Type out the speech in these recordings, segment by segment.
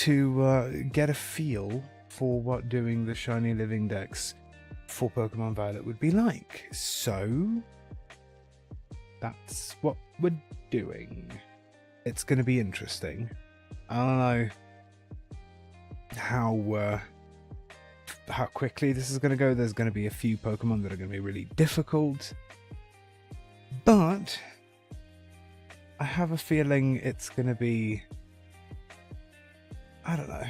to get a feel for what doing the Shiny Living Dex for Pokemon Violet would be like. So that's what we're doing. It's going to be interesting. I don't know how quickly this is going to go. There's going to be a few Pokemon that are going to be really difficult, but I have a feeling it's going to be, I don't know,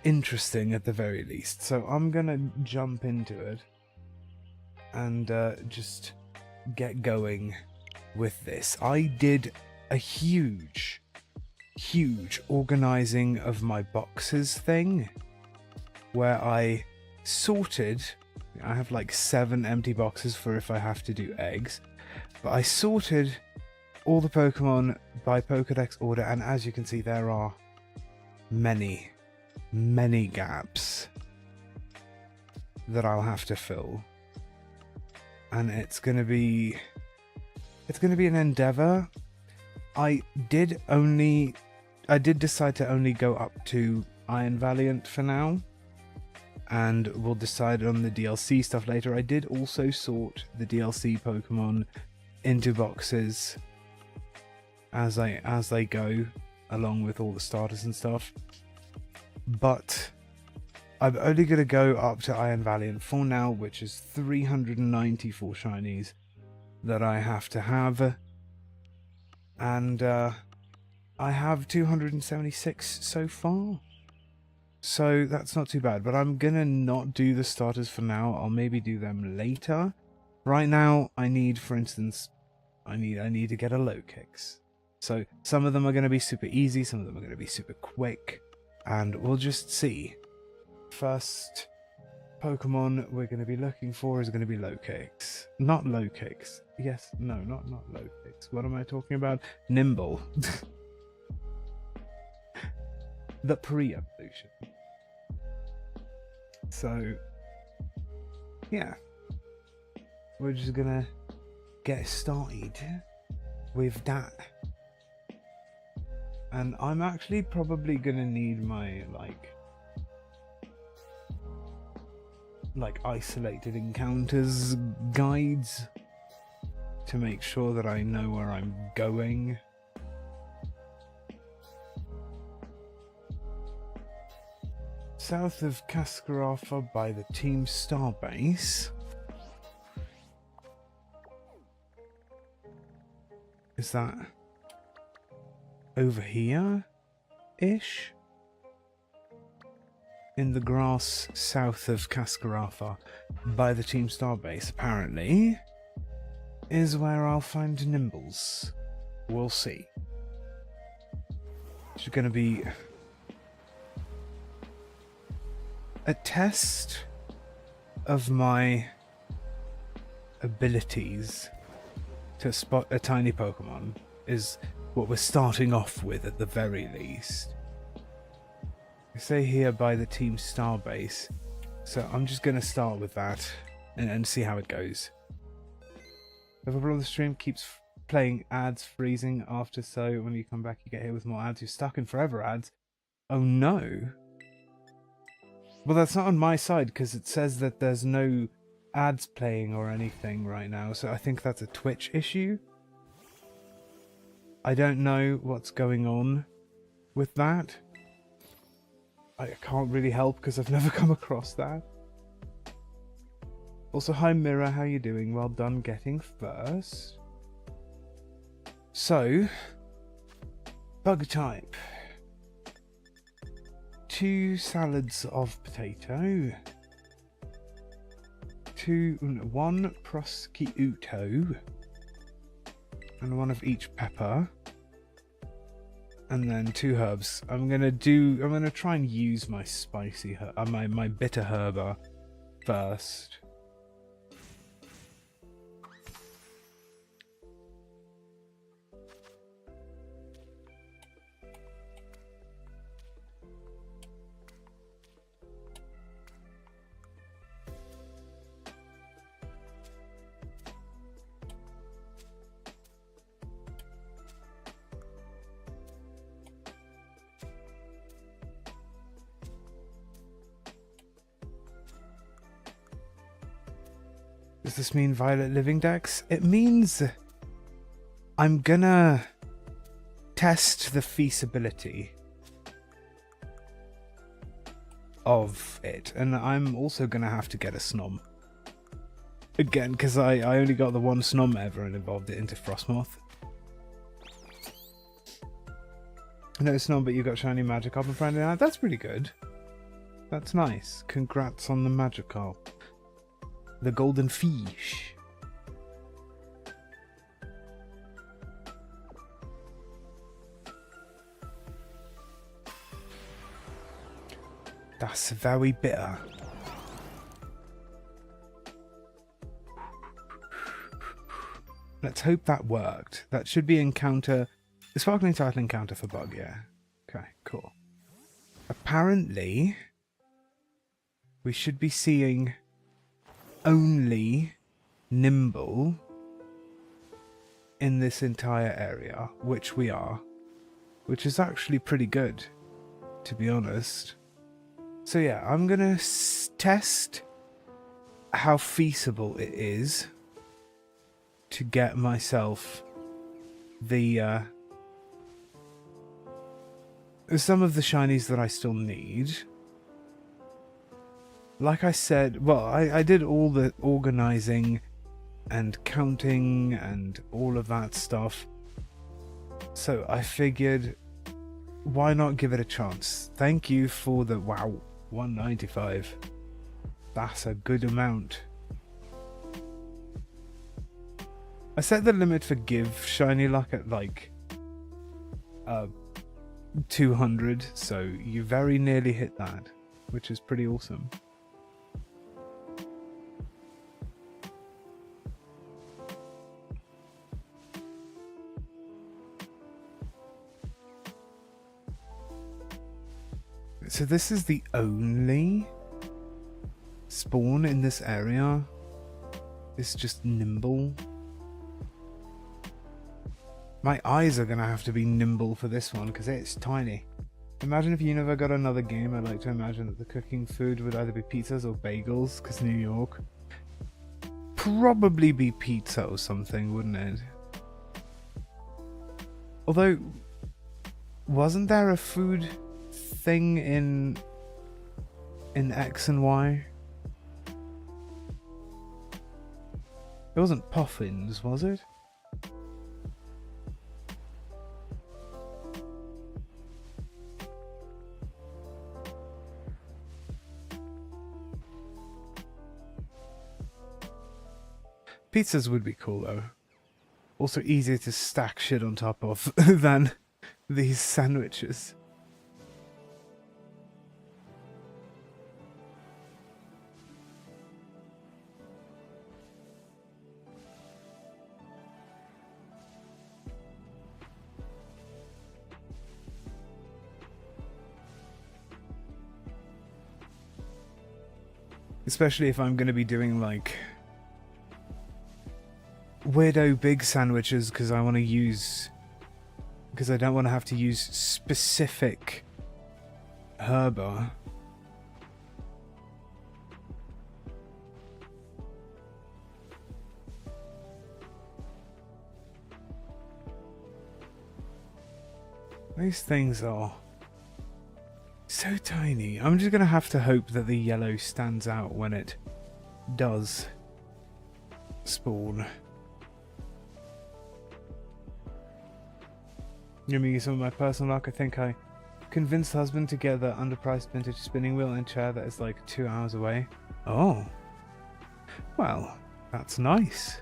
interesting at the very least. So I'm going to jump into it and just get going with this. I did a huge organizing of my boxes thing where I sorted. I have like 7 empty boxes for if I have to do eggs, but I sorted all the Pokemon by Pokedex order, and as you can see, there are many gaps that I'll have to fill, and it's gonna be an endeavor. I did decide to only go up to Iron Valiant for now, and we'll decide on the DLC stuff later. I did also sort the DLC Pokemon into boxes as they go, along with all the starters and stuff. But I'm only going to go up to Iron Valiant for now, which is 394 shinies that I have to have. And I have 276 so far. So that's not too bad, but I'm gonna not do the starters for now. I'll maybe do them later. Right now, I need, for instance, I need to get a low kicks. So some of them are gonna be super easy, some of them are gonna be super quick, and we'll just see. First Pokemon we're gonna be looking for is gonna be low kicks. Not low kicks. Yes, no, not low kicks. What am I talking about? Nimble. The pre-evolution. So, yeah, we're just gonna get started with that. And I'm actually probably gonna need my like isolated encounters guides to make sure that I know where I'm going. South of Cascarafa by the Team Starbase. Is that over here-ish? In the grass south of Cascarafa by the Team Starbase, apparently, is where I'll find Nimbles. We'll see. It's going to be a test of my abilities to spot a tiny Pokemon is what we're starting off with at the very least. I say here by the Team Starbase, so I'm just going to start with that and see how it goes. The problem of the stream keeps playing ads freezing after, so when you come back you get hit with more ads. You're stuck in forever ads. Oh no. Well, that's not on my side because it says that there's no ads playing or anything right now, so I think that's a Twitch issue. I don't know what's going on with that. I can't really help because I've never come across that. Also, hi Mirror, how you doing? Well done getting first. So, bug type. 2 salads of potato, 1 prosciutto, and 1 of each pepper, and then 2 herbs. I'm gonna try and use my spicy my bitter herb first. Does this mean Violet Living Dex? It means I'm gonna test the feasibility of it, and I'm also gonna have to get a Snom again, because I only got the one Snom ever and evolved it into Frostmoth. No Snom, but you got shiny Magikarp and friendly now. That's pretty good. That's nice. Congrats on the Magikarp. The golden fish. That's very bitter. Let's hope that worked. That should be encounter... The sparkling title encounter for bug, yeah. Okay, cool. Apparently, we should be seeing only Nimble in this entire area, which we are. Which is actually pretty good, to be honest. So yeah, I'm gonna test how feasible it is to get myself the some of the shinies that I still need. Like I said, well, I did all the organizing and counting and all of that stuff. So I figured, why not give it a chance? Thank you for the, wow, 195. That's a good amount. I set the limit for give shiny luck at like 200, so you very nearly hit that, which is pretty awesome. So this is the only spawn in this area. It's just Nimble. My eyes are going to have to be nimble for this one because it's tiny. Imagine if you never got another game. I'd like to imagine that the cooking food would either be pizzas or bagels, because New York. Probably be pizza or something, wouldn't it? Although, wasn't there a food thing in X and Y? It wasn't Puffins, was it? Pizzas would be cool though. Also easier to stack shit on top of than these sandwiches. Especially if I'm going to be doing like weirdo big sandwiches, because I want to use, because I don't want to have to use specific herba. These things are so tiny. I'm just going to have to hope that the yellow stands out when it does spawn. You're meeting some of my personal luck. I think I convinced the husband to get the underpriced vintage spinning wheel and chair that is like 2 hours away. Oh. Well, that's nice.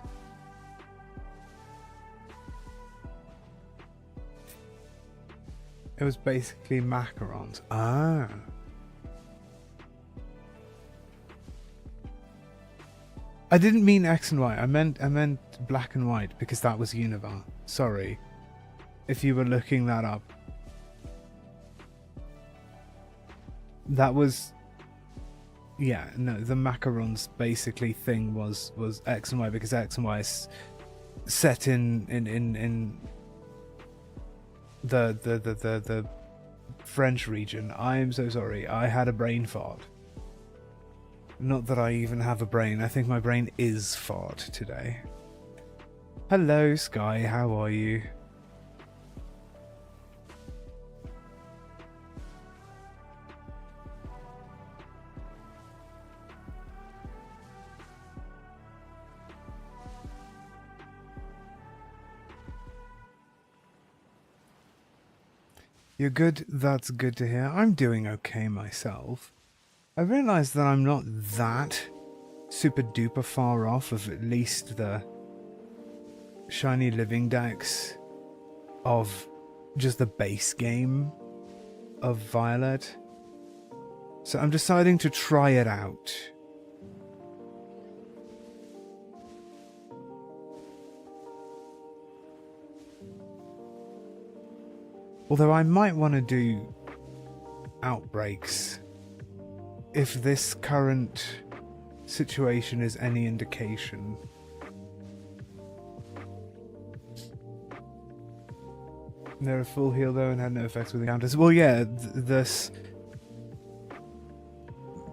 It was basically macarons. Ah. I didn't mean X and Y. I meant black and white because that was Univar. Sorry. If you were looking that up. That was... Yeah, no, the macarons basically thing was X and Y because X and Y is set in the French region. I am so sorry. I had a brain fart. Not that I even have a brain. I think my brain is fart today. Hello, Sky. How are you? You're good? That's good to hear. I'm doing okay myself. I realise that I'm not that super duper far off of at least the shiny living dex of just the base game of Violet. So I'm deciding to try it out. Although I might want to do outbreaks if this current situation is any indication. They're a full heal though and had no effects with encounters. Well, yeah, this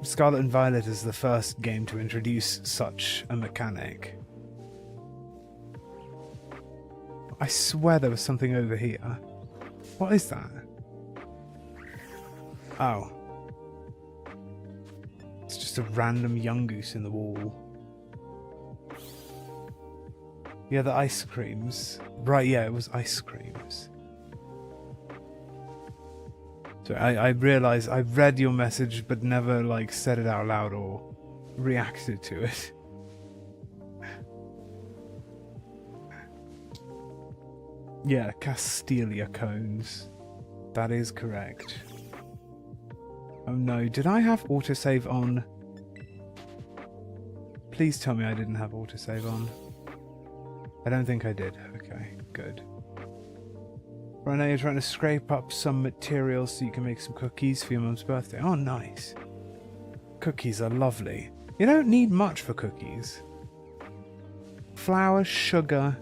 Scarlet and Violet is the first game to introduce such a mechanic. I swear there was something over here. What is that? Oh. It's just a random young goose in the wall. Yeah, the ice creams. Right, yeah, it was ice creams. So I realised I read your message but never like said it out loud or reacted to it. Yeah, Castelia cones. That is correct. Oh no, did I have autosave on? Please tell me I didn't have autosave on. I don't think I did. Okay, good. Right now you're trying to scrape up some materials so you can make some cookies for your mum's birthday. Oh, nice. Cookies are lovely. You don't need much for cookies. Flour, sugar,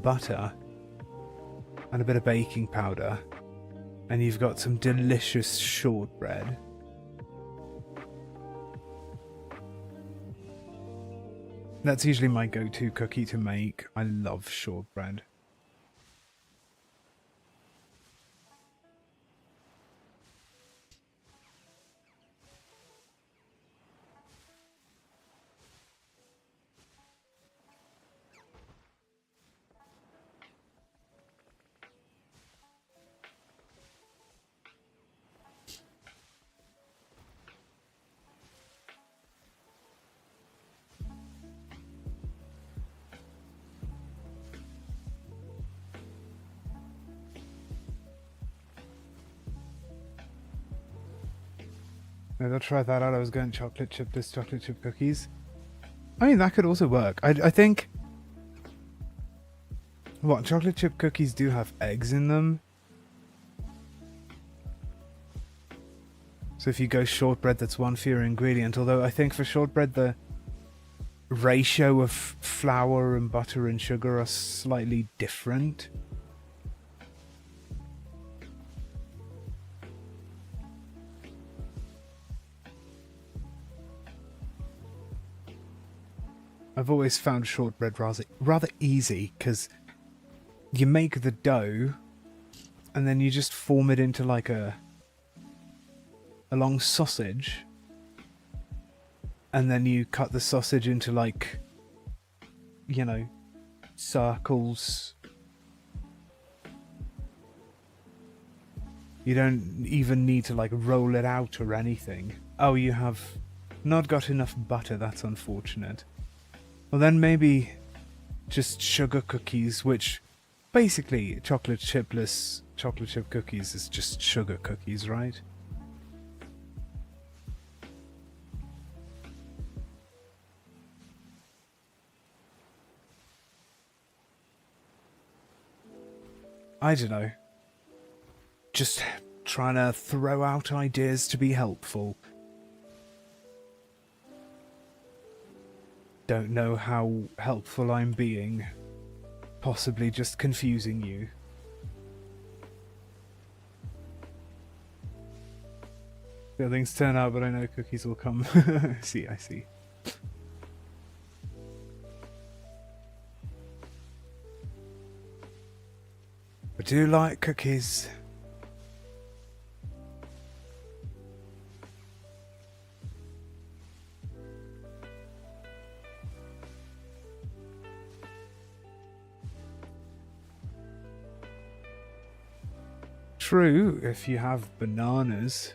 butter, and a bit of baking powder. And you've got some delicious shortbread. That's usually my go-to cookie to make. I love shortbread. Maybe I'll try that out. I was going chocolate chipless chocolate chip cookies. I mean, that could also work. I think... What, chocolate chip cookies do have eggs in them? So if you go shortbread, that's one fewer ingredient. Although I think for shortbread, the ratio of flour and butter and sugar are slightly different. I've always found shortbread rather easy because you make the dough and then you just form it into like a long sausage, and then you cut the sausage into like, you know, circles. You don't even need to like roll it out or anything. Oh, you have not got enough butter. That's unfortunate. Well, then maybe just sugar cookies, which basically chocolate chip cookies is just sugar cookies, right? I don't know. Just trying to throw out ideas to be helpful. Don't know how helpful I'm being. Possibly just confusing you. The things turn out, but I know cookies will come. See, I see. I do like cookies. True, if you have bananas.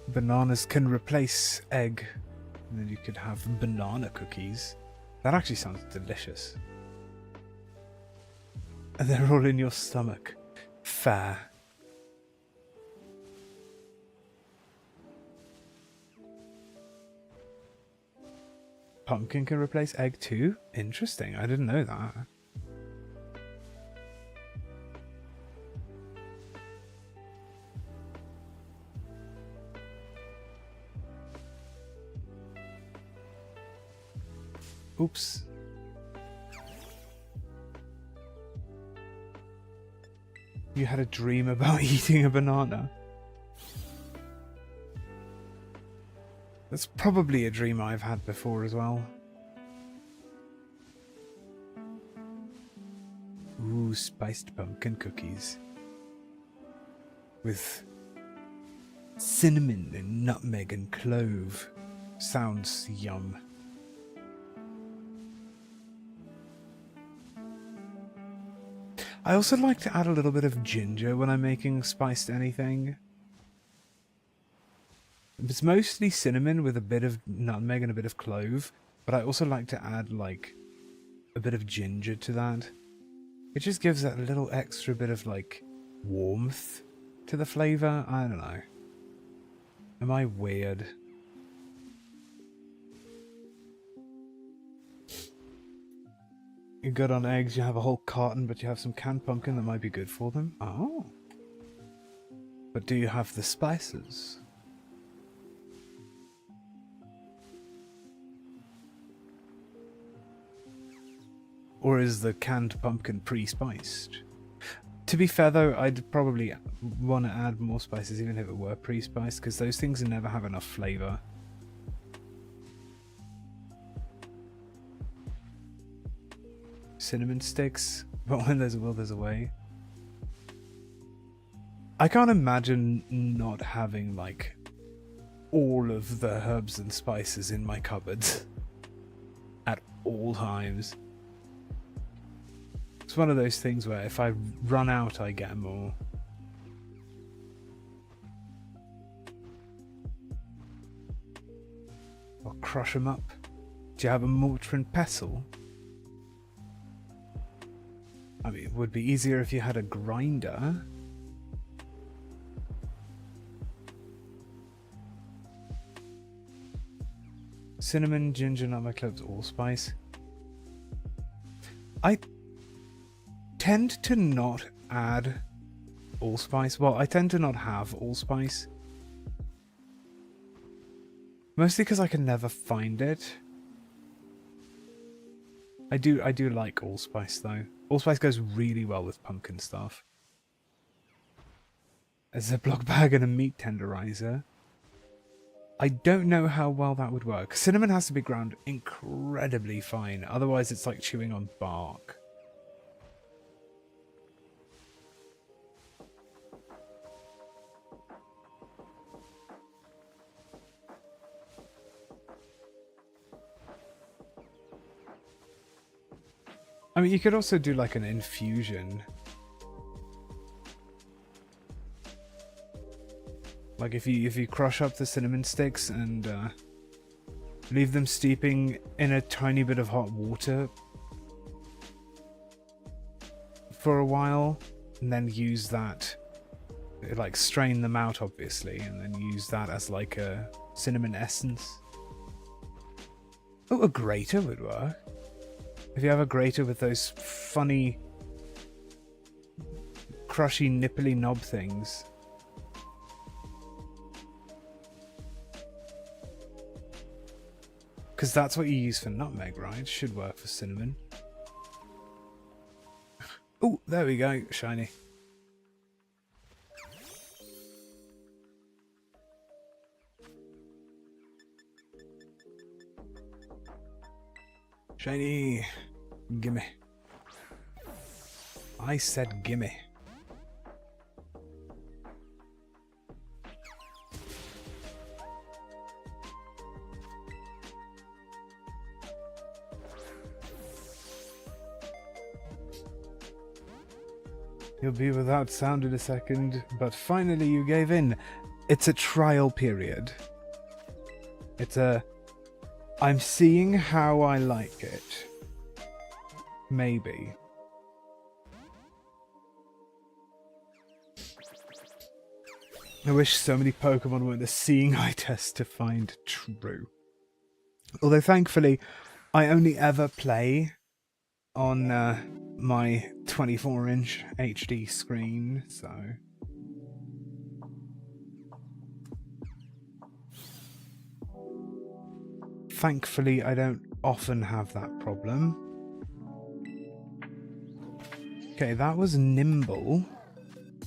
Bananas can replace egg, and then you could have banana cookies. That actually sounds delicious. And they're all in your stomach. Fair. Pumpkin can replace egg too? Interesting, I didn't know that. Oops. You had a dream about eating a banana? That's probably a dream I've had before as well. Ooh, spiced pumpkin cookies. With cinnamon and nutmeg and clove. Sounds yum. I also like to add a little bit of ginger when I'm making spiced anything. It's mostly cinnamon with a bit of nutmeg and a bit of clove, but I also like to add like a bit of ginger to that. It just gives that little extra bit of like warmth to the flavor. I don't know. Am I weird? You're good on eggs, you have a whole carton, but you have some canned pumpkin that might be good for them. Oh. But do you have the spices? Or is the canned pumpkin pre-spiced? To be fair though, I'd probably want to add more spices even if it were pre-spiced, because those things never have enough flavour. Cinnamon sticks, but when there's a will, there's a way. I can't imagine not having like all of the herbs and spices in my cupboards at all times. It's one of those things where if I run out, I get more. I'll crush them up. Do you have a mortar and pestle? I mean, it would be easier if you had a grinder. Cinnamon, ginger, nutmeg, cloves, allspice. I tend to not add allspice. Well, I tend to not have allspice. Mostly because I can never find it. I do like allspice though. Allspice goes really well with pumpkin stuff. A Ziploc bag and a meat tenderizer. I don't know how well that would work. Cinnamon has to be ground incredibly fine, otherwise it's like chewing on bark. I mean, you could also do like an infusion. Like if you crush up the cinnamon sticks and leave them steeping in a tiny bit of hot water for a while, and then use that, like strain them out obviously, and then use that as like a cinnamon essence. Oh, a grater would work. If you have a grater with those funny, crushy, nipply knob things. Because that's what you use for nutmeg, right? Should work for cinnamon. Oh, there we go. Shiny. Shiny. Gimme. I said gimme. You'll be without sound in a second, but finally you gave in. It's a trial period. It's a... I'm seeing how I like it. Maybe. I wish so many Pokemon were in the seeing eye test to find true. Although thankfully, I only ever play on my 24-inch HD screen, so... Thankfully, I don't often have that problem. Okay, that was Nimble.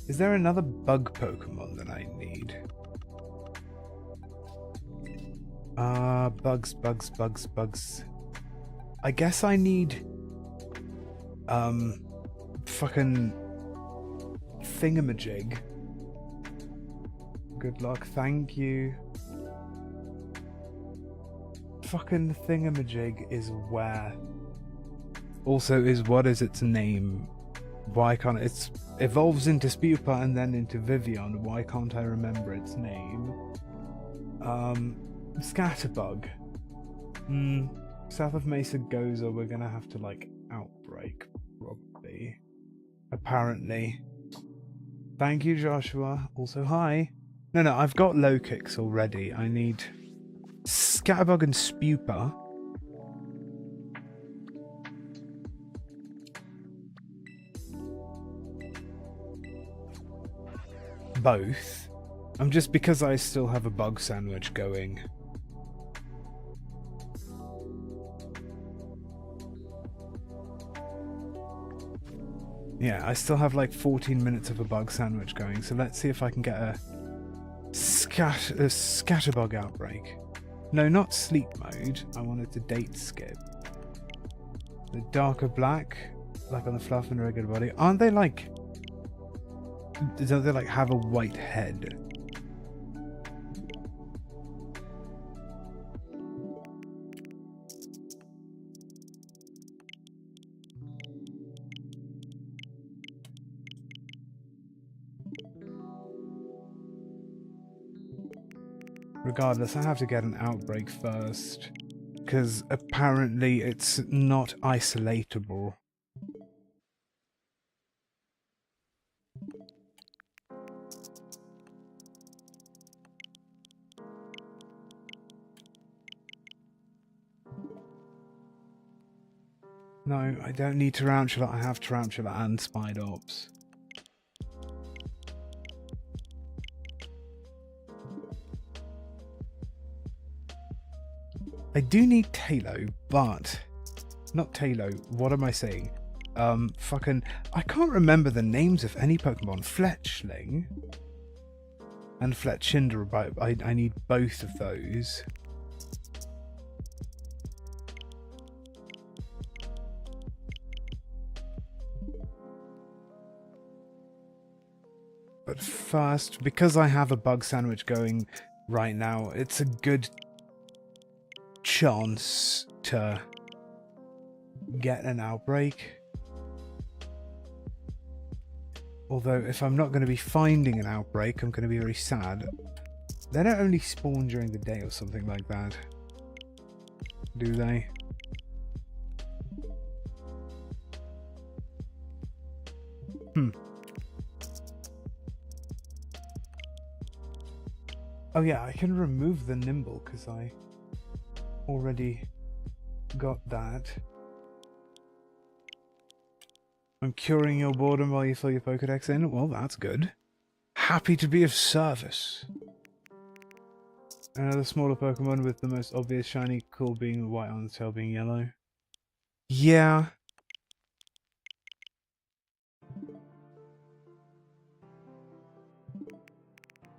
Is there another bug Pokemon that I need? Bugs. I guess I need... fucking... thingamajig. Good luck, thank you. Fucking thingamajig is where? Also, what is its name? Why can't it evolves into Spupa and then into Vivian? Why can't I remember its name? Scatterbug. South of Mesa Goza, we're gonna have to like outbreak probably. Apparently. Thank you, Joshua. Also, hi. No, I've got low kicks already. I need Scatterbug and Spupa. Both. Just because I still have a bug sandwich going. Yeah, I still have like 14 minutes of a bug sandwich going, so let's see if I can get a scatterbug outbreak. No, not sleep mode. I wanted to date skip. The darker black, like on the fluff and regular body. Aren't they like... Don't they like have a white head? Regardless, I have to get an outbreak first, because apparently it's not isolatable. No, I don't need Tarantula. I have Tarantula and Spidops. I do need Talo, but... Not Talo, what am I saying? Fucking... I can't remember the names of any Pokemon. Fletchling and Fletchinder, but I need both of those. But first, because I have a bug sandwich going right now, it's a good chance to get an outbreak. Although, if I'm not going to be finding an outbreak, I'm going to be very sad. They don't only spawn during the day or something like that, do they? Oh yeah, I can remove the Nimble because I already got that. I'm curing your boredom while you fill your Pokedex in. Well, that's good. Happy to be of service. Another smaller Pokemon with the most obvious shiny cool being the white on the tail being yellow. Yeah.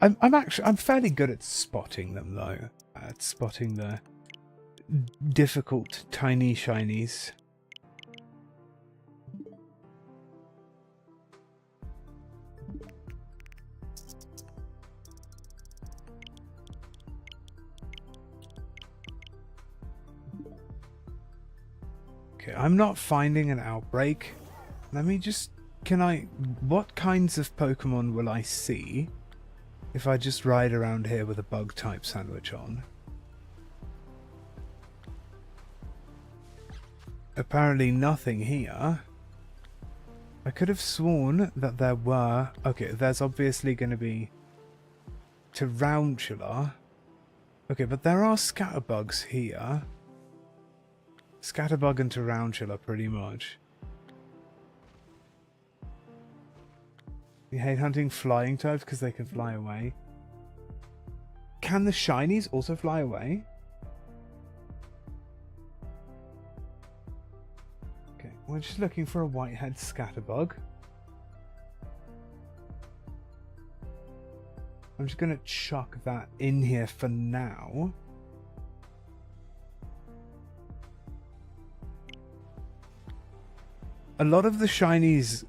I'm fairly good at spotting them though. At spotting the difficult tiny shinies. Okay, I'm not finding an outbreak. Let me just... what kinds of Pokemon will I see if I just ride around here with a bug type sandwich on? Apparently nothing here. I could have sworn that there were... Okay, there's obviously going to be Tarantula. Okay, but there are Scatterbugs here. Scatterbug and Tarantula, pretty much. You hate hunting flying types because they can fly away. Can the shinies also fly away? Okay, we're just looking for a whitehead Scatterbug. I'm just going to chuck that in here for now. A lot of the shinies...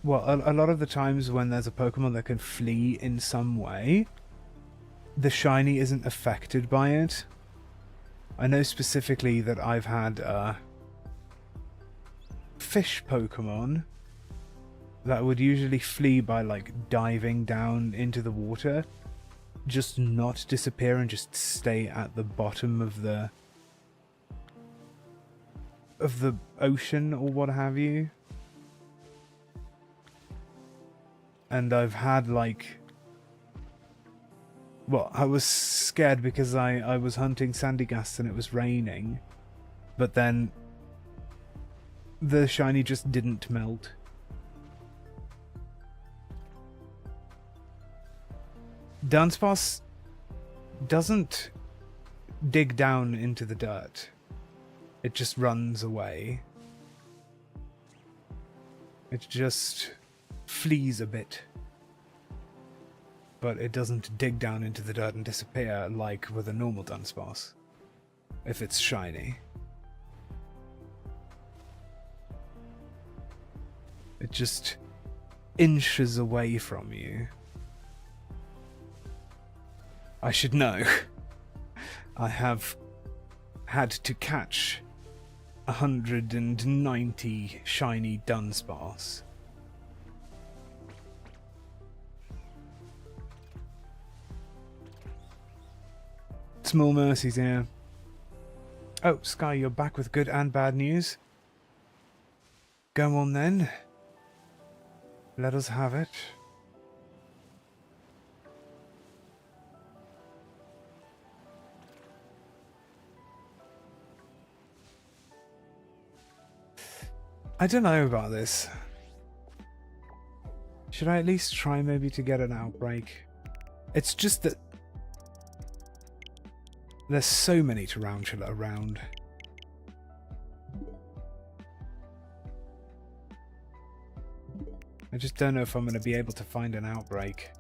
well, a lot of the times when there's a Pokemon that can flee in some way, the shiny isn't affected by it. I know specifically that I've had fish Pokemon that would usually flee by like diving down into the water, just not disappear and just stay at the bottom of the ocean or what have you. And I've had like... Well, I was scared because I was hunting Sandygast and it was raining. But then the shiny just didn't melt. Dunsparce doesn't dig down into the dirt. It just runs away. It just flees a bit. But it doesn't dig down into the dirt and disappear like with a normal Dunsparce, if it's shiny. It just inches away from you. I should know. I have had to catch 190 shiny Dunsparce. Small mercies here. Oh, Sky, you're back with good and bad news. Go on then. Let us have it. I don't know about this. Should I at least try maybe to get an outbreak? It's just that there's so many Tarantula around. I just don't know if I'm going to be able to find an outbreak.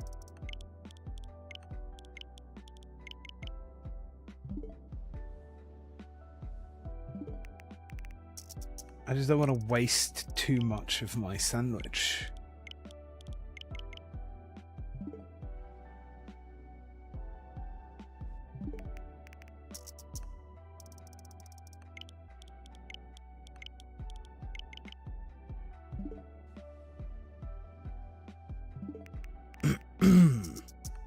I just don't want to waste too much of my sandwich.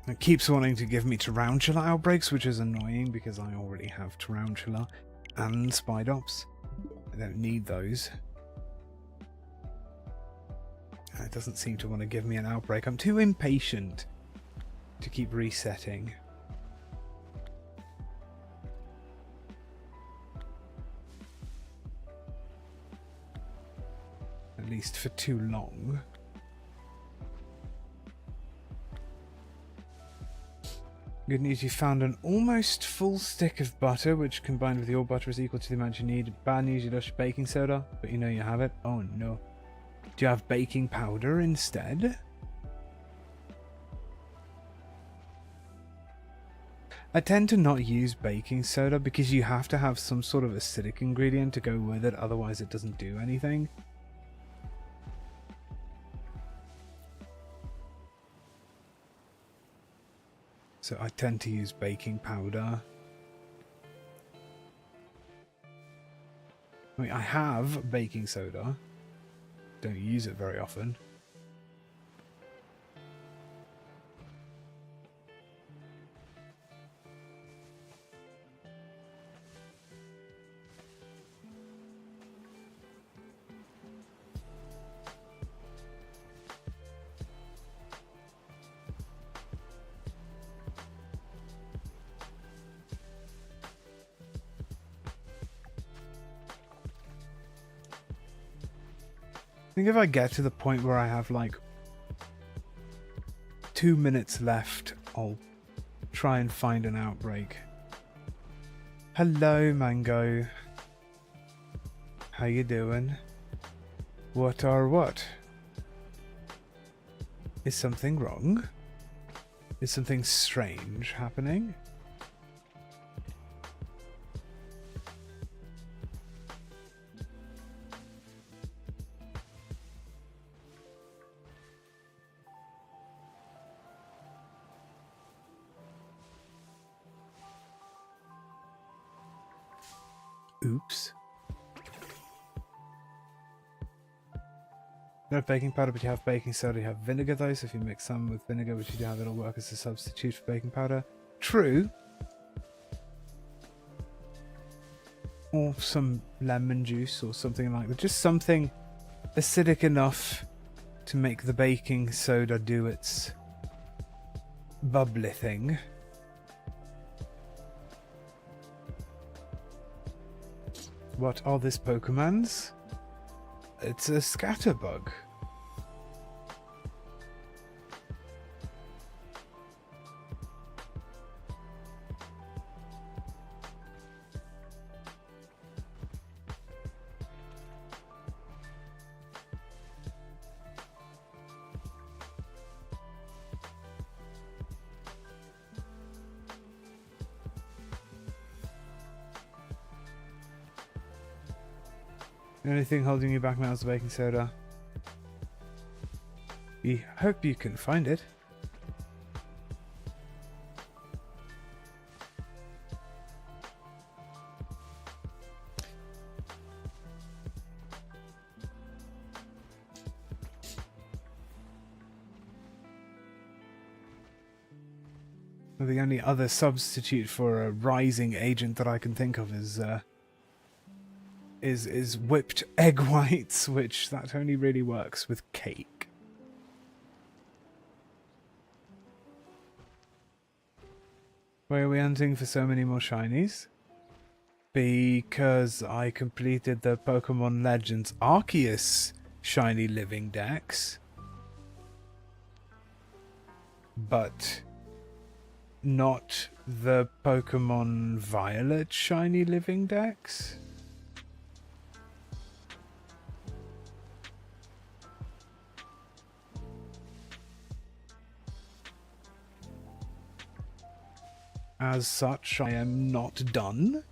It keeps wanting to give me Tarantula outbreaks, which is annoying because I already have Tarantula and Spidops. I don't need those. It doesn't seem to want to give me an outbreak. I'm too impatient to keep resetting. At least for too long. Good news, you found an almost full stick of butter, which combined with your butter is equal to the amount you need. Bad news, you lost baking soda, but you know you have it. Oh no. Do you have baking powder instead? I tend to not use baking soda because you have to have some sort of acidic ingredient to go with it, otherwise it doesn't do anything. So I tend to use baking powder. I mean, I have baking soda. Don't use it very often. I think if I get to the point where I have like 2 minutes left, I'll try and find an outbreak. Hello, Mango. How you doing? What? Is something wrong? Is something strange happening? Oops. You have baking powder, but you have baking soda. You have vinegar, though, so if you mix some with vinegar, which you do have, it'll work as a substitute for baking powder. True. Or some lemon juice or something like that. Just something acidic enough to make the baking soda do its bubbly thing. What are these Pokemons? It's a scatterbug. The only thing holding you back now is the baking soda. We hope you can find it. The only other substitute for a rising agent that I can think of is whipped egg whites, which that only really works with cake. Why are we hunting for so many more shinies? Because I completed the Pokemon Legends Arceus shiny living dex. But not the Pokemon Violet shiny living dex. As such, I am not done.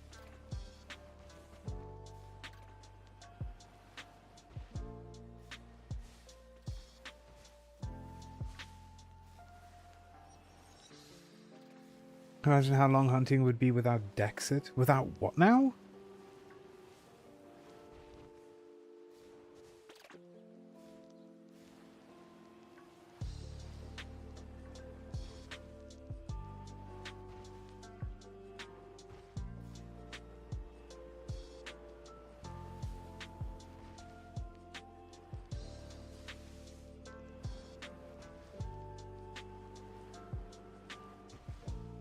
Imagine how long hunting would be without Dexit. Without what now?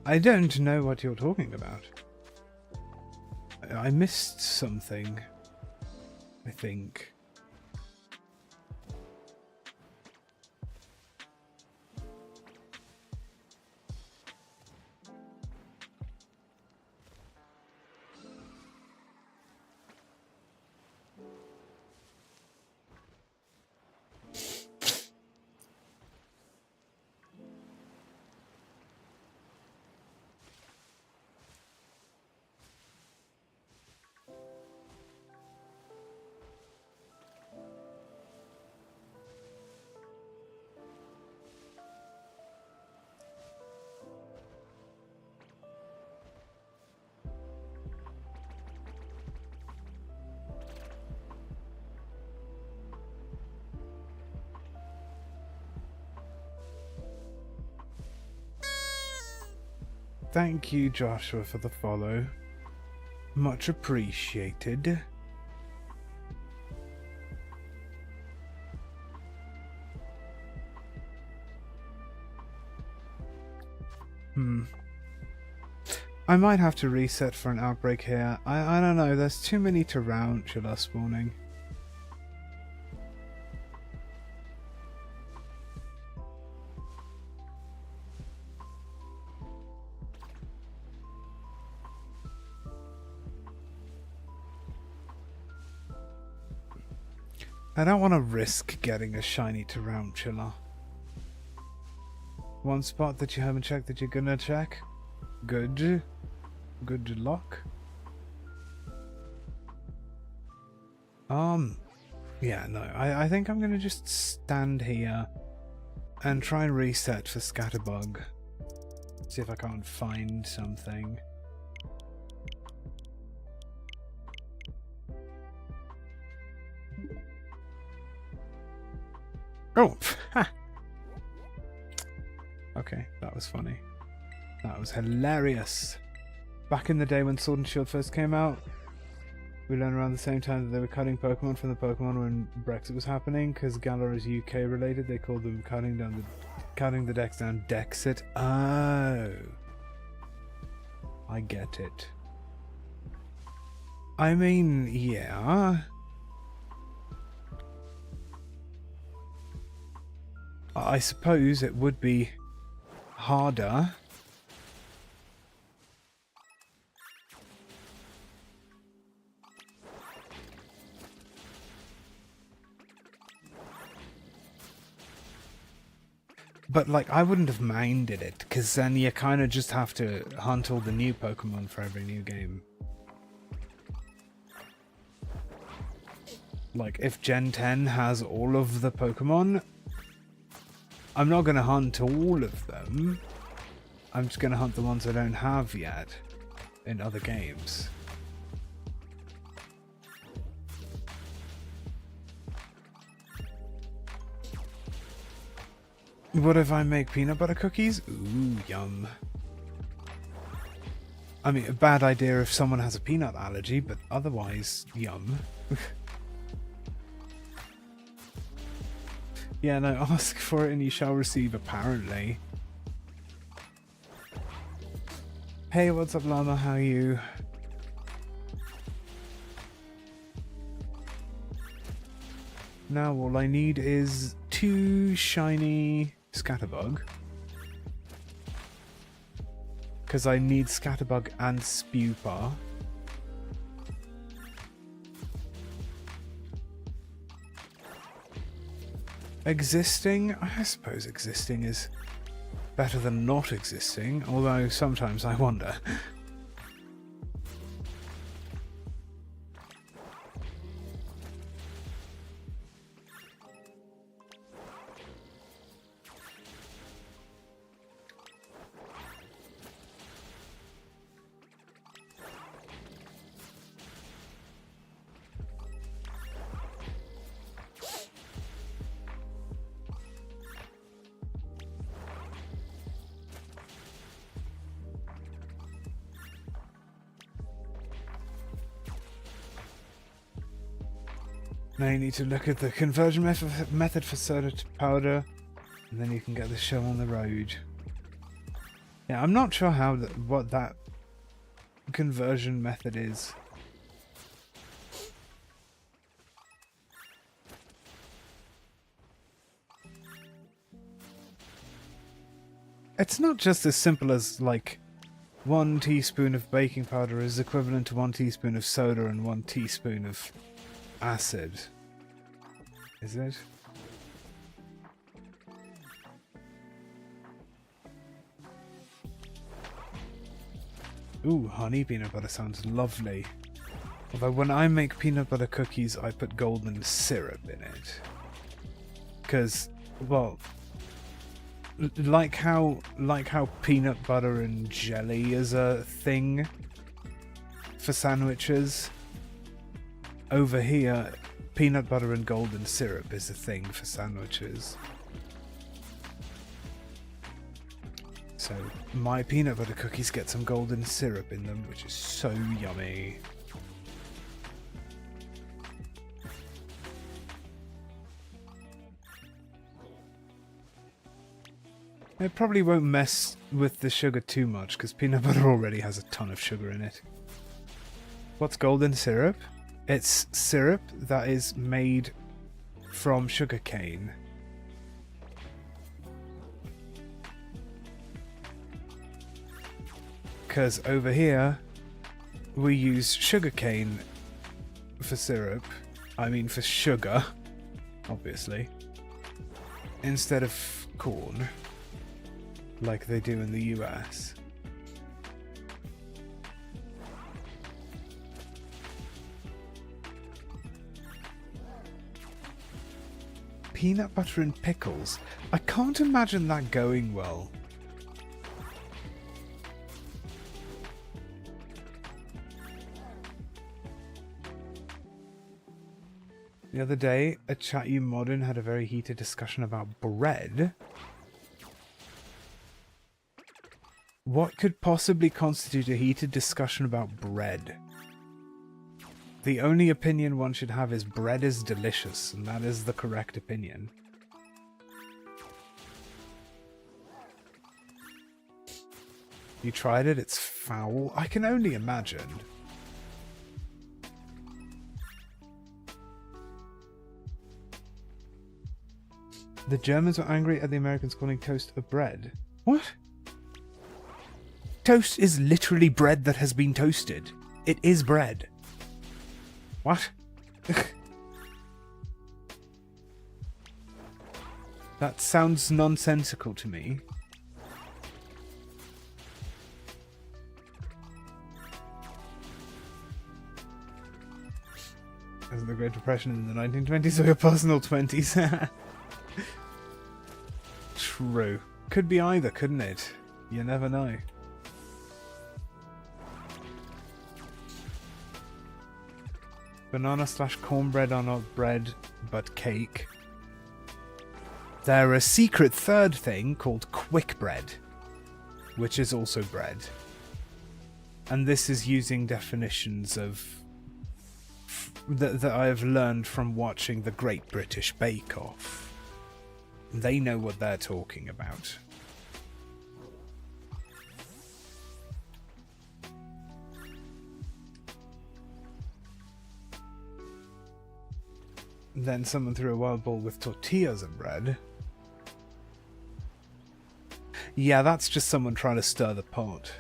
I don't know what you're talking about. I missed something, I think. Thank you, Joshua, for the follow. Much appreciated. I might have to reset for an outbreak here. I don't know, there's too many tarantula spawning. I don't want to risk getting a shiny tarantula. One spot that you haven't checked that you're gonna check? Good. Good luck. Yeah, no, I think I'm gonna just stand here and try and reset for Scatterbug. See if I can't find something. Oh! Ha! Okay, that was funny. That was hilarious. Back in the day when Sword and Shield first came out, we learned around the same time that they were cutting Pokemon from the Pokemon when Brexit was happening, because Galar is UK related. They called them cutting the decks down Dexit. Oh, I get it. I mean, yeah. I suppose it would be harder. But, like, I wouldn't have minded it, because then you kind of just have to hunt all the new Pokemon for every new game. Like, if Gen 10 has all of the Pokemon, I'm not going to hunt all of them. I'm just going to hunt the ones I don't have yet in other games. What if I make peanut butter cookies? Ooh, yum. I mean, a bad idea if someone has a peanut allergy, but otherwise, yum. Yeah, no, ask for it and you shall receive, apparently. Hey, what's up, Llama? How are you? Now all I need is 2 shiny Scatterbug. Because I need Scatterbug and Spewpa. Existing? I suppose existing is better than not existing, although sometimes I wonder. Now you need to look at the conversion method for soda to powder, and then you can get the show on the road. Yeah, I'm not sure how what that conversion method is. It's not just as simple as, like, 1 teaspoon of baking powder is equivalent to 1 teaspoon of soda and 1 teaspoon of acid. Is it? Ooh, honey peanut butter sounds lovely. Although when I make peanut butter cookies, I put golden syrup in it. Because, well, like how peanut butter and jelly is a thing for sandwiches, over here, peanut butter and golden syrup is a thing for sandwiches. So my peanut butter cookies get some golden syrup in them, which is so yummy. It probably won't mess with the sugar too much, because peanut butter already has a ton of sugar in it. What's golden syrup? It's syrup that is made from sugar cane. Because over here, we use sugar cane for syrup. I mean for sugar, obviously. Instead of corn. Like they do in the US. Peanut butter and pickles. I can't imagine that going well. The other day, a Chat You Modern had a very heated discussion about bread. What could possibly constitute a heated discussion about bread? The only opinion one should have is bread is delicious, and that is the correct opinion. You tried it? It's foul? I can only imagine. The Germans were angry at the Americans calling toast a bread. What? Toast is literally bread that has been toasted. It is bread. What? That sounds nonsensical to me. As the Great Depression in the 1920s or your personal 20s? True. Could be either, couldn't it? You never know. Banana / cornbread are not bread, but cake. They're a secret third thing called quick bread, which is also bread. And this is using definitions of that I have learned from watching the Great British Bake Off. They know what they're talking about. Then someone threw a wild ball with tortillas and bread. Yeah, that's just someone trying to stir the pot.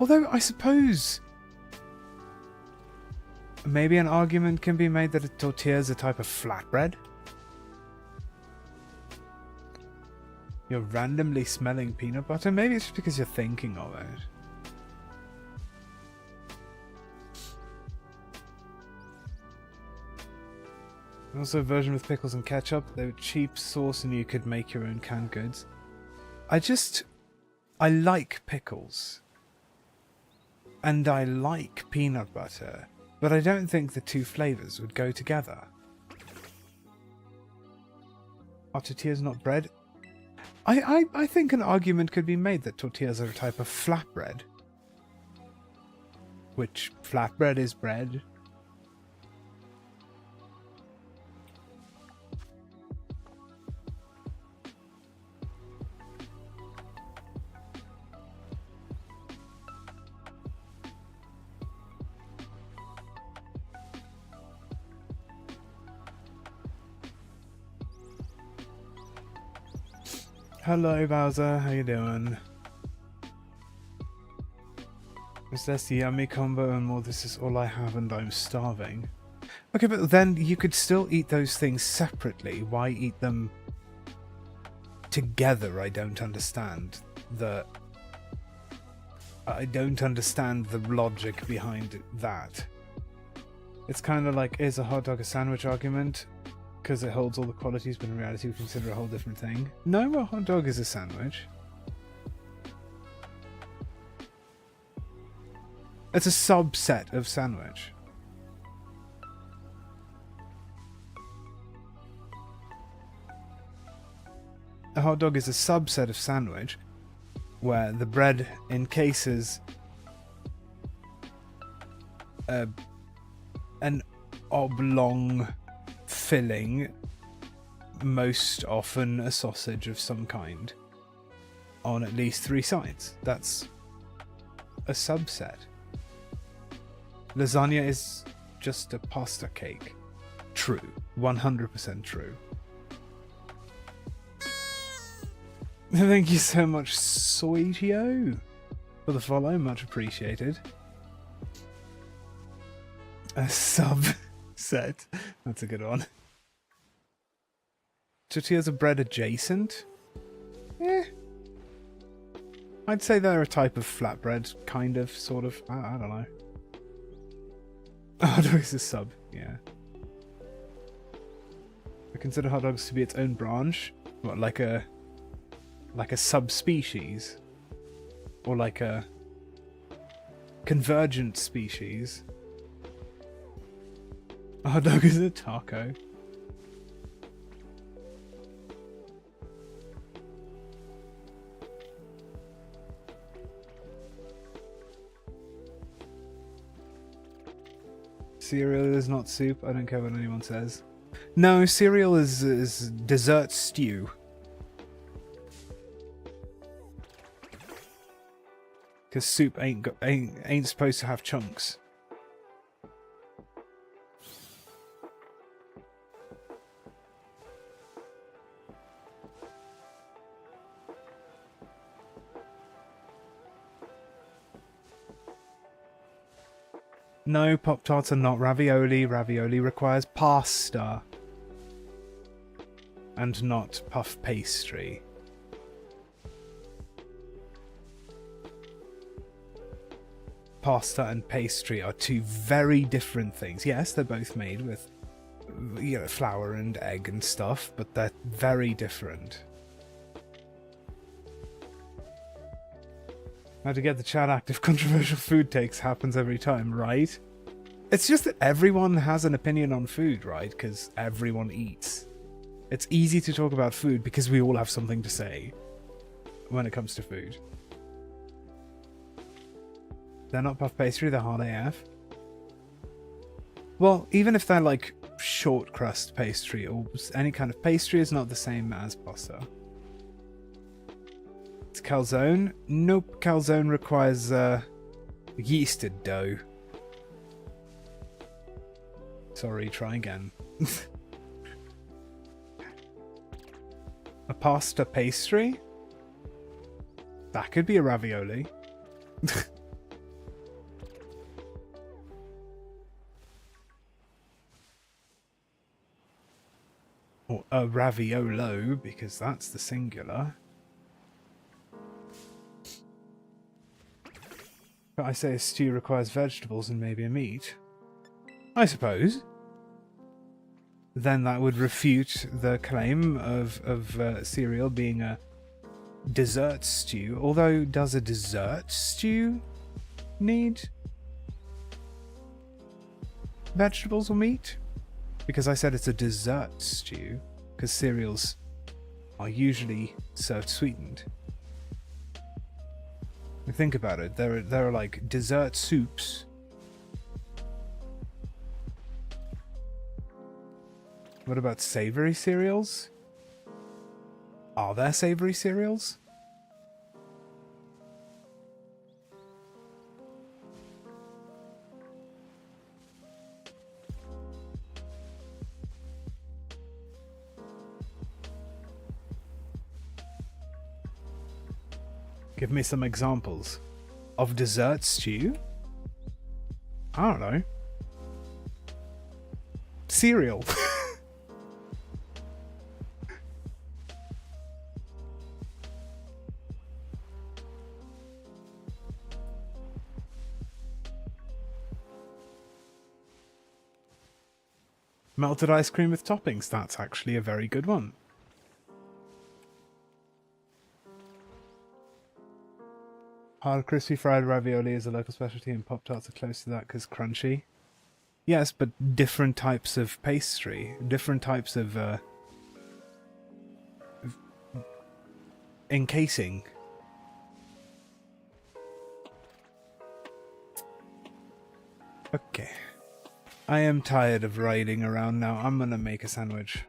Although, I suppose maybe an argument can be made that a tortilla is a type of flatbread. You're randomly smelling peanut butter? Maybe it's just because you're thinking of it. Also a version with pickles and ketchup. They were cheap sauce and you could make your own canned goods. I like pickles. And I like peanut butter. But I don't think the two flavours would go together. Are tortillas not bread? I think an argument could be made that tortillas are a type of flatbread. Which flatbread is bread. Hello Bowser, how you doing? Is this the yummy combo and more this is all I have and I'm starving? Okay, but then you could still eat those things separately. Why eat them together? I don't understand the logic behind that. It's kind of like, is a hot dog a sandwich argument? Because it holds all the qualities, but in reality we consider a whole different thing. No, a hot dog is a sandwich. It's a subset of sandwich. A hot dog is a subset of sandwich where the bread encases an oblong filling, most often a sausage of some kind, on at least 3 sides. That's a subset. Lasagna is just a pasta cake. True. 100% true. Thank you so much, Soitio, for the follow. Much appreciated. A subset. That's a good one. Tortillas are bread adjacent? Eh. I'd say they're a type of flatbread, kind of, sort of. I don't know. Hot dog is a sub, yeah. I consider hot dogs to be its own branch. What, like a subspecies? Or like a convergent species? A hot dog is a taco. Cereal is not soup. I don't care what anyone says. No, cereal is dessert stew. Because soup ain't supposed to have chunks. No, Pop-Tarts are not ravioli. Ravioli requires pasta. And not puff pastry. Pasta and pastry are 2 very different things. Yes, they're both made with, you know, flour and egg and stuff, but they're very different. How to get the chat active. Controversial food takes happens every time, right? It's just that everyone has an opinion on food, right? Because everyone eats. It's easy to talk about food because we all have something to say when it comes to food. They're not puff pastry, they're hard AF. Well, even if they're like short crust pastry or any kind of pastry is not the same as pasta. It's calzone. Nope, calzone requires yeasted dough. Sorry, try again. A pasta pastry? That could be a ravioli. Or a raviolo, because that's the singular. But I say a stew requires vegetables and maybe a meat. I suppose. Then that would refute the claim of cereal being a dessert stew. Although, does a dessert stew need vegetables or meat? Because I said it's a dessert stew, because cereals are usually served sweetened. Think about it. There are like dessert soups. What about savory cereals? Are there savory cereals? Give me some examples of dessert stew. I don't know. Cereal. Melted ice cream with toppings. That's actually a very good one. Hard crispy fried ravioli is a local specialty and Pop-Tarts are close to that because crunchy. Yes, but different types of pastry. Different types of encasing. Okay. I am tired of riding around now. I'm gonna make a sandwich.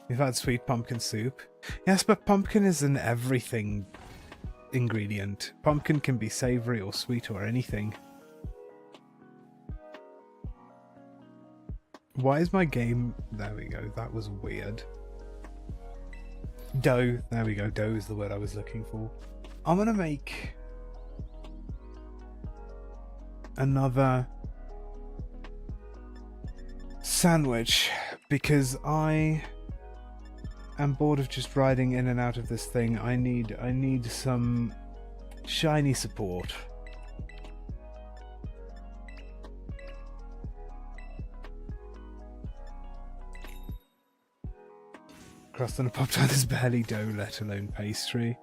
We've had sweet pumpkin soup. Yes, but pumpkin is an everything ingredient. Pumpkin can be savory or sweet or anything. Why is my game... There we go. That was weird. Dough. There we go. Dough is the word I was looking for. I'm gonna make another sandwich because I am bored of just riding in and out of this thing. I need some shiny support. Crust on a Pop-Tart is barely dough, let alone pastry.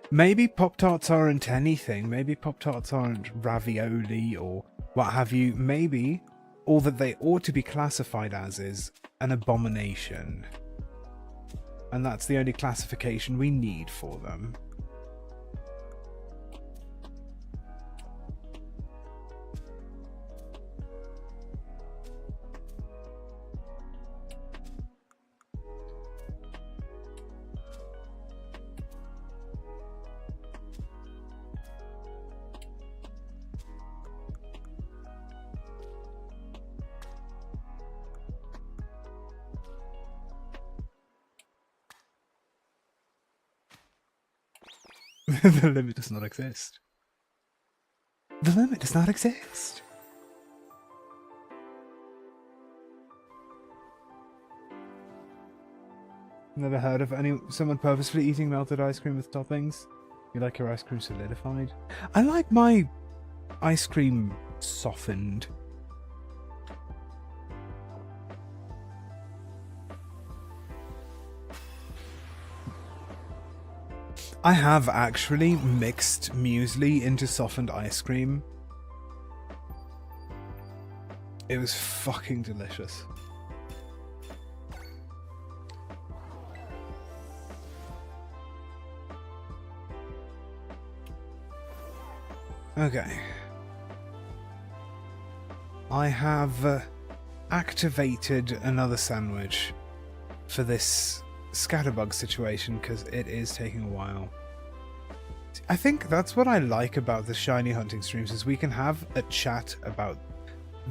Maybe Pop-Tarts aren't anything. Maybe Pop-Tarts aren't ravioli or what have you. Maybe all that they ought to be classified as is an abomination. And that's the only classification we need for them. The limit does not exist. The limit does not exist. Never heard of someone purposefully eating melted ice cream with toppings? You like your ice cream solidified? I like my ice cream softened. I have actually mixed muesli into softened ice cream. It was fucking delicious. Okay. I have activated another sandwich for this scatterbug situation because it is taking a while. I think that's what I like about the shiny hunting streams is we can have a chat about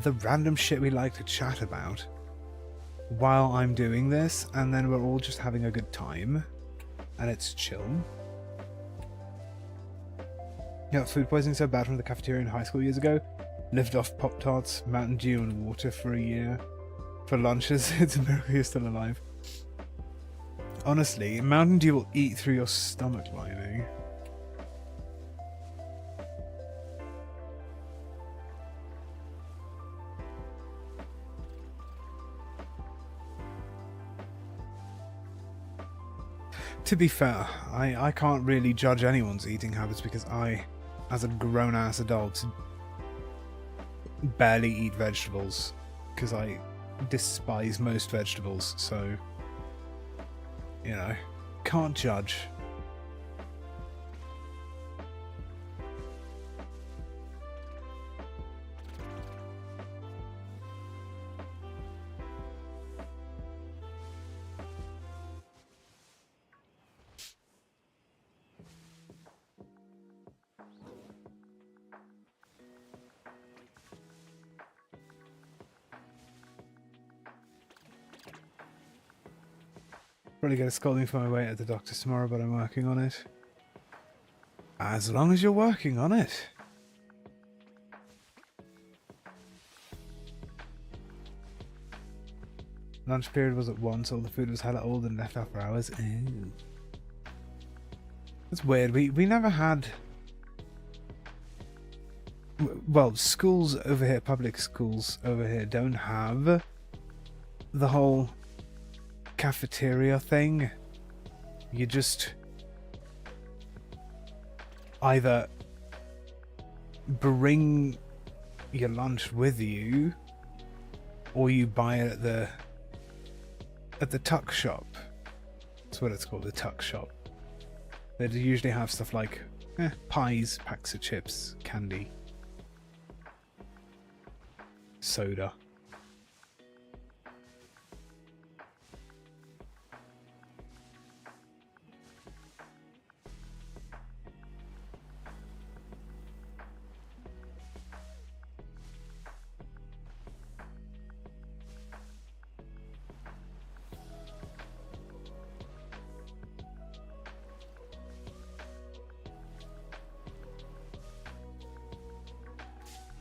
the random shit we like to chat about while I'm doing this, and then we're all just having a good time and it's chill. Yeah, food poisoning so bad from the cafeteria in high school years ago. Lived off Pop-Tarts, Mountain Dew and water for a year. For lunches, it's a miracle you're still alive. Honestly, Mountain Dew will eat through your stomach lining. To be fair, I can't really judge anyone's eating habits because I, as a grown-ass adult, barely eat vegetables because I despise most vegetables, so... You know, can't judge. Probably get a scolding for my weight at the doctor's tomorrow, but I'm working on it. As long as you're working on it. Lunch period was at 1, so all the food was hella old and left after hours. Ew. That's weird. We never had... Well, schools over here, public schools over here, don't have the whole cafeteria thing. You just either bring your lunch with you or you buy it at the at the tuck shop. That's what it's called, the tuck shop. They usually have stuff like pies, packs of chips, candy, soda.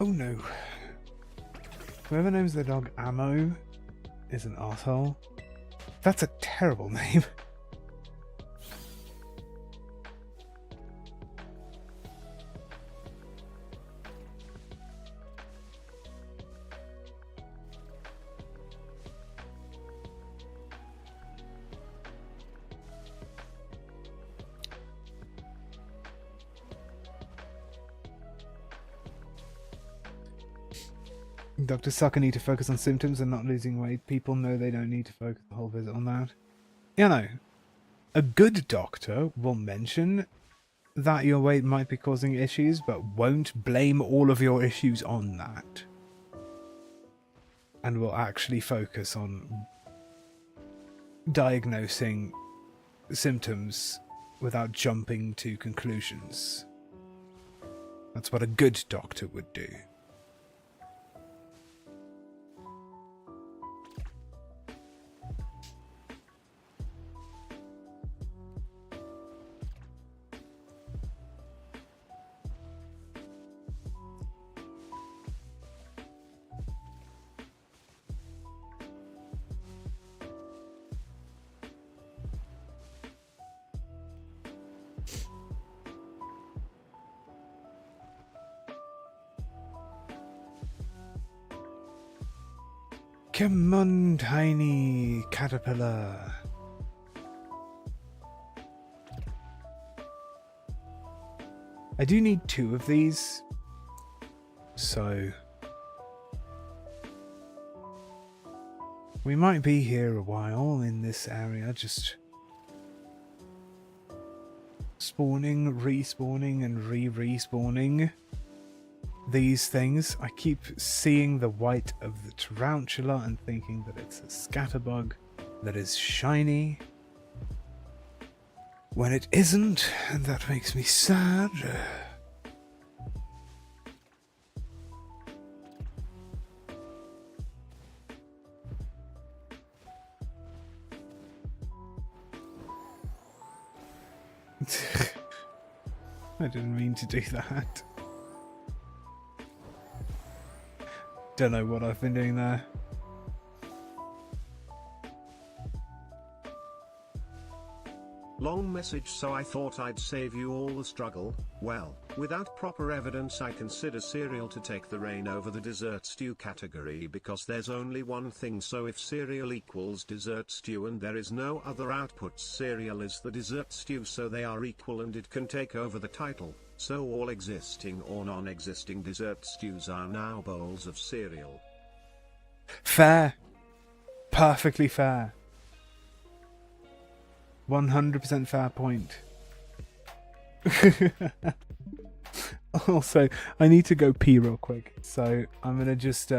Oh no. Whoever names their dog Ammo is an arsehole. That's a terrible name. Doctors sucker need to focus on symptoms and not losing weight. People know they don't need to focus the whole visit on that. You know, a good doctor will mention that your weight might be causing issues, but won't blame all of your issues on that. And will actually focus on diagnosing symptoms without jumping to conclusions. That's what a good doctor would do. Come on, tiny caterpillar. I do need 2 of these, so we might be here a while in this area, just spawning, respawning, and respawning these things. I keep seeing the white of the tarantula and thinking that it's a scatterbug that is shiny, when it isn't, and that makes me sad. I didn't mean to do that. Don't know what I've been doing there. Long message, so I thought I'd save you all the struggle. Well, without proper evidence I consider cereal to take the reign over the dessert stew category because there's only one thing, so if cereal equals dessert stew and there is no other output, cereal is the dessert stew, so they are equal and it can take over the title. So all existing or non-existing dessert stews are now bowls of cereal. Fair. Perfectly fair. 100% fair point. Also, I need to go pee real quick, so I'm gonna just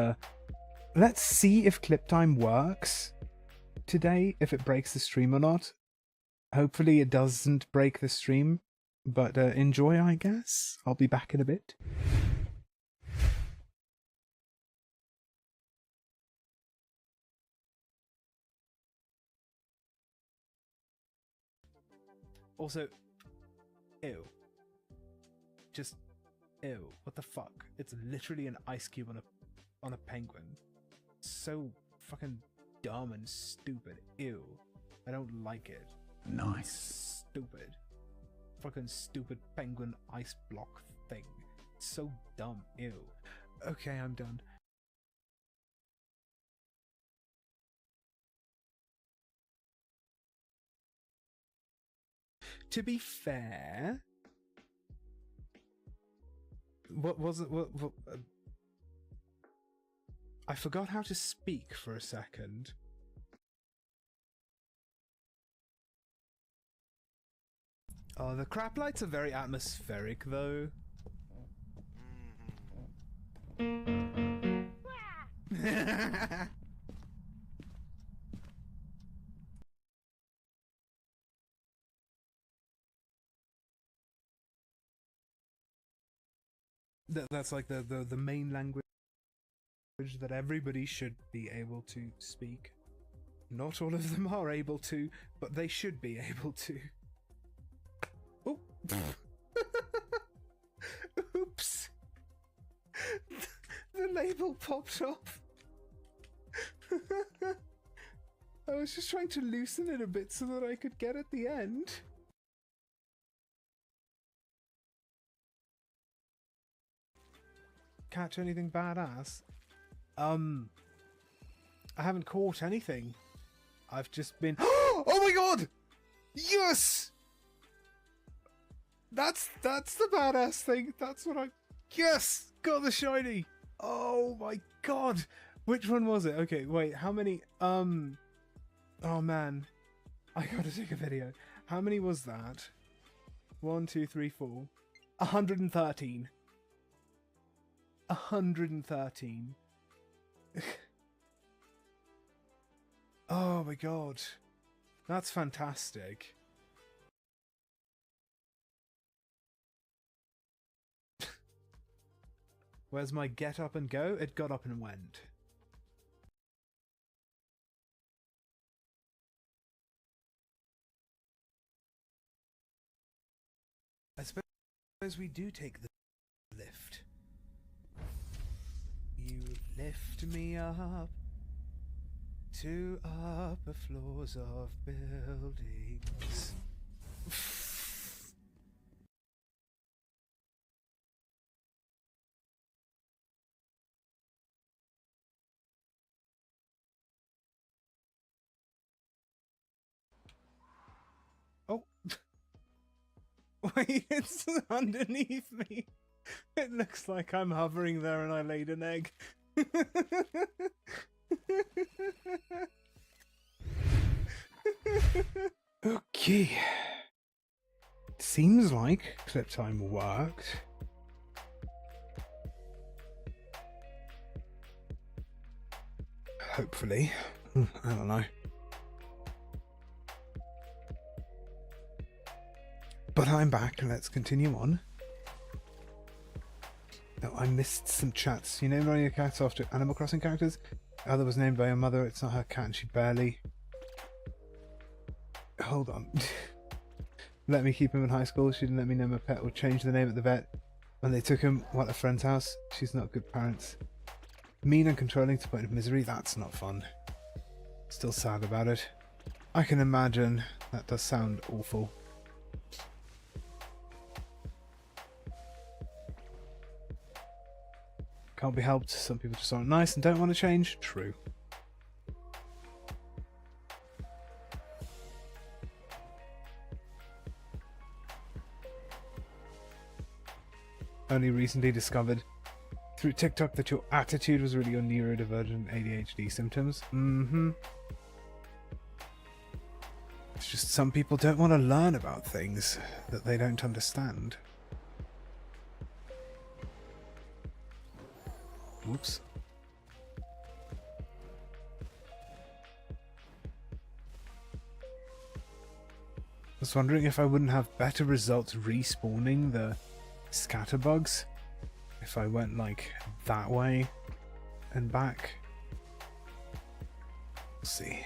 let's see if clip time works today, if it breaks the stream or not. Hopefully it doesn't break the stream, but enjoy, I guess. I'll be back in a bit. Also, ew. Just, ew. What the fuck? It's literally an ice cube on a penguin. So fucking dumb and stupid. Ew. I don't like it. Nice. Stupid. Fucking stupid penguin ice block thing. It's so dumb. Ew. Okay, I'm done. To be fair, what was it? What I forgot how to speak for a second. Oh, the crap lights are very atmospheric, though. That's like the main language that everybody should be able to speak. Not all of them are able to, but they should be able to. Oh. Oops. The label popped off. I was just trying to loosen it a bit so that I could get at the end. Catch anything badass? I haven't caught anything. I've just been... Oh my god! Yes! That's the badass thing. That's what I... Yes! Got the shiny! Oh my god! Which one was it? Okay, wait, how many... Oh man. I gotta take a video. How many was that? 1, 2, 3, 4. 113. 113. Oh my god. That's fantastic. Where's my get up and go? It got up and went. I suppose we do take the lift. You lift me up to upper floors of buildings. Oh. Wait, it's underneath me. It looks like I'm hovering there and I laid an egg. Okay. Seems like clip time worked. Hopefully. I don't know. But I'm back, let's continue on. Oh, I missed some chats. You named one of your cats after Animal Crossing characters? The other was named by her mother, it's not her cat and she barely... Hold on. Let me keep him in high school, she didn't let me name my pet or change the name at the vet. When they took him, at a friend's house, she's not good parents. Mean and controlling to the point of misery, that's not fun. Still sad about it. I can imagine, that does sound awful. Can't be helped, some people just aren't nice and don't want to change. True. Only recently discovered through TikTok that your attitude was really your neurodivergent ADHD symptoms. It's just some people don't want to learn about things that they don't understand. Oops. I was wondering if I wouldn't have better results respawning the scatterbugs if I went like that way and back. We'll see.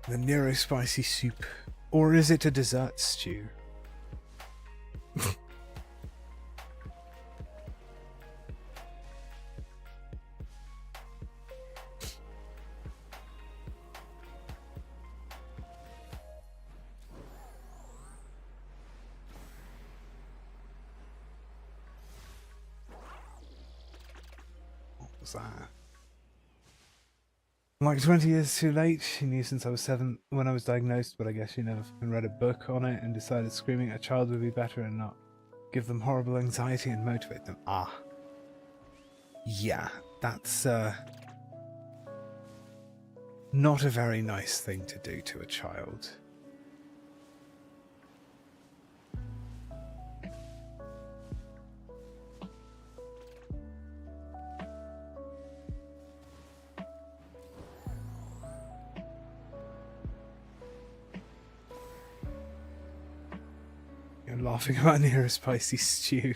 The Nero spicy soup. Or is it a dessert stew? What was that? Like 20 years too late, she knew since I was 7 when I was diagnosed, but I guess she never fucking read a book on it and decided screaming at a child would be better and not give them horrible anxiety and motivate them. Ah. Yeah, that's not a very nice thing to do to a child. You're laughing about near a spicy stew.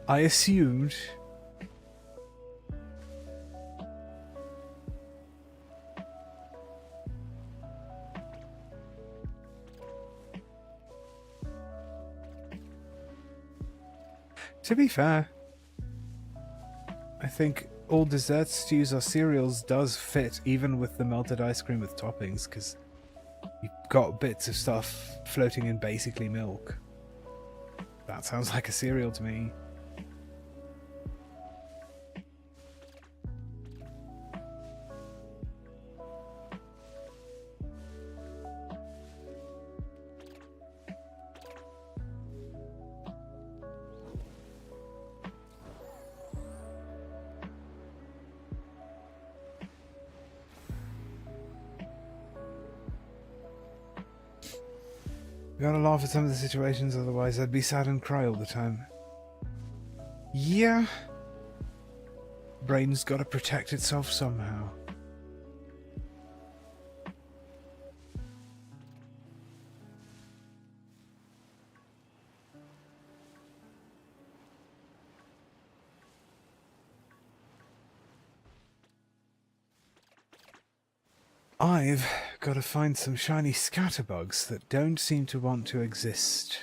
I assumed. To be fair, I think all dessert stews or cereals does fit even with the melted ice cream with toppings, because you've got bits of stuff floating in basically milk. That sounds like a cereal to me. Gotta laugh at some of the situations, otherwise I'd be sad and cry all the time. Yeah. Brain's gotta protect itself somehow. I've got to find some shiny scatterbugs that don't seem to want to exist.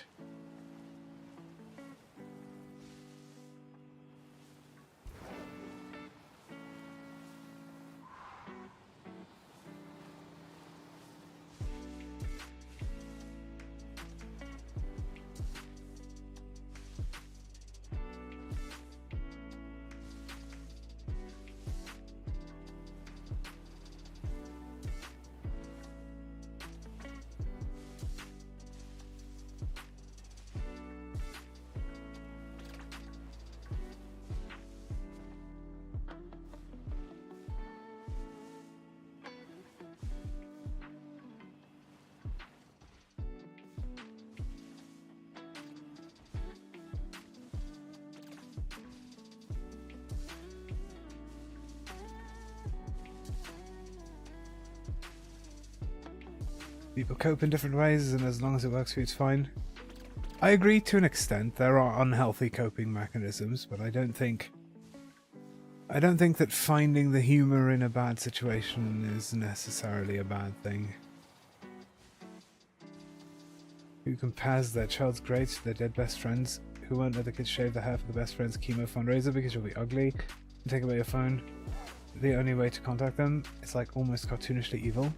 People cope in different ways, and as long as it works for you, it's fine. I agree to an extent. There are unhealthy coping mechanisms, but I don't think that finding the humor in a bad situation is necessarily a bad thing. Who compares their child's grades to their dead best friends? Who won't let the kids shave their hair for the best friend's chemo fundraiser because you'll be ugly and take away your phone? The only way to contact them is like almost cartoonishly evil.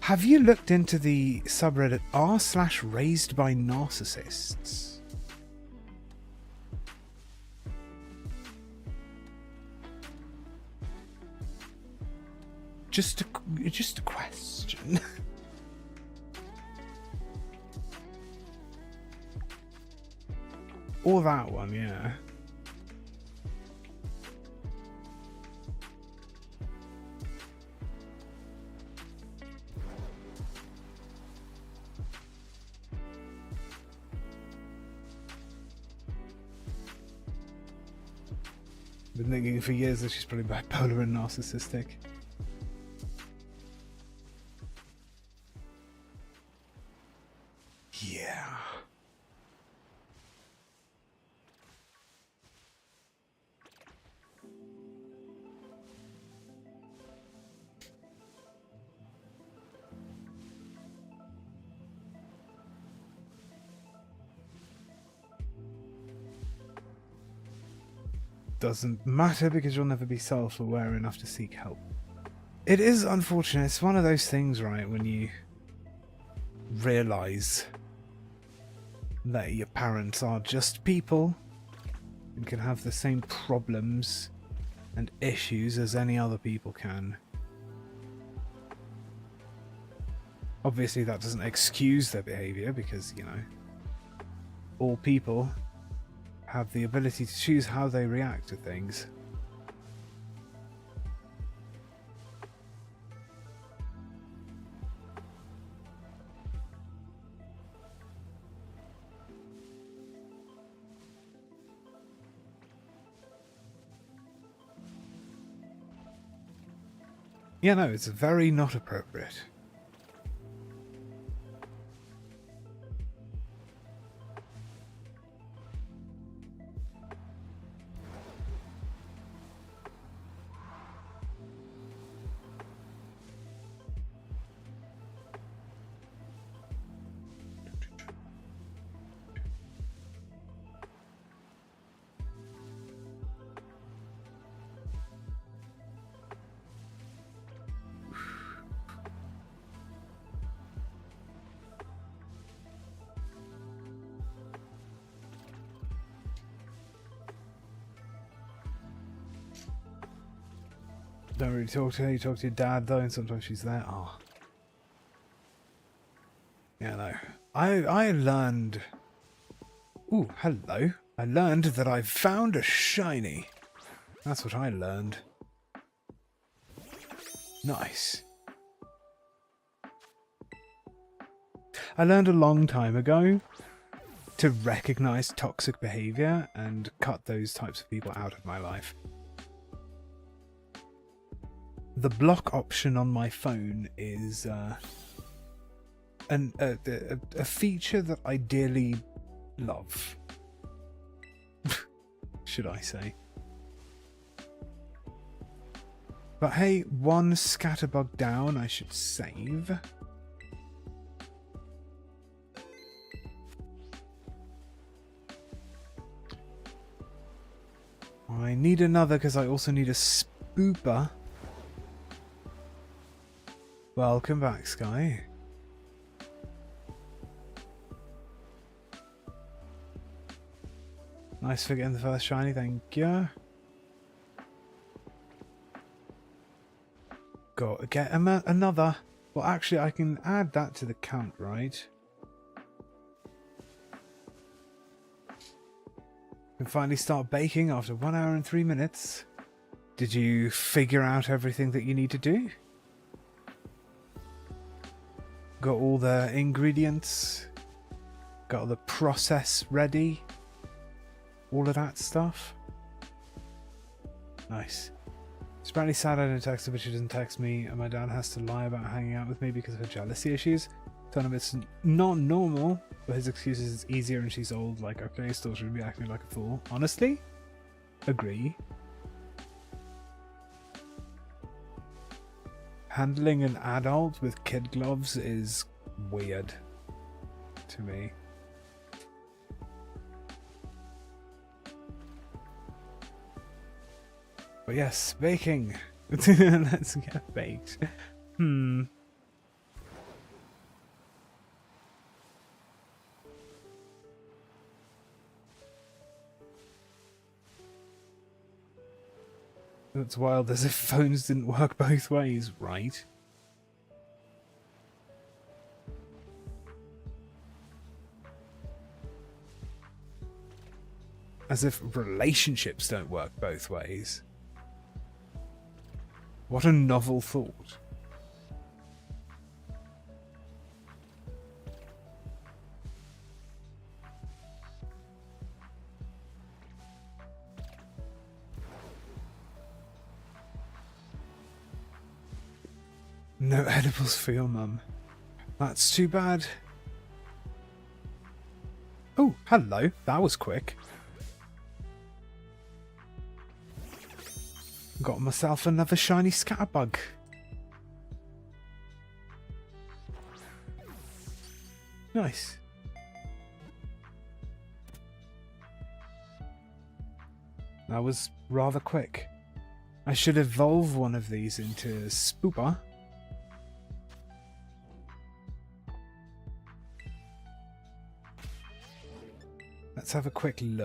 Have you looked into the subreddit r/raised by narcissists? Just a question. Or that one, yeah. Been thinking for years that she's probably bipolar and narcissistic. Yeah. Doesn't matter because you'll never be self-aware enough to seek help. It is unfortunate. It's one of those things, right, when you realize that your parents are just people and can have the same problems and issues as any other people can. Obviously that doesn't excuse their behavior because, you know, all people have the ability to choose how they react to things. Yeah, no, it's very not appropriate. Don't really talk to her. You talk to your dad though, and sometimes she's there. Oh. Yeah, no. I learned... Ooh, hello. I learned that I found a shiny. That's what I learned. Nice. I learned a long time ago to recognize toxic behavior and cut those types of people out of my life. The block option on my phone is a feature that I dearly love, should I say. But hey, one scatterbug down, I should save. I need another because I also need a spooper. Welcome back, Sky. Nice for getting the first shiny, thank you. Got to get another. Well, actually, I can add that to the count, right? Can finally start baking after 1 hour and 3 minutes. Did you figure out everything that you need to do? Got all the ingredients? Got all the process ready? All of that stuff? Nice. It's apparently sad I don't text her, but she doesn't text me, and my dad has to lie about hanging out with me because of her jealousy issues. Tell him it's not normal, but his excuse is it's easier and she's old. Like, okay, still shouldn't be acting like a fool. Honestly? Agree. Handling an adult with kid gloves is weird to me. But yes, baking. Let's get baked. That's wild, as if phones didn't work both ways, right? As if relationships don't work both ways. What a novel thought. No edibles for your mum. That's too bad. Oh, hello. That was quick. Got myself another shiny scatterbug. Nice. That was rather quick. I should evolve one of these into Spooper. Let's have a quick look.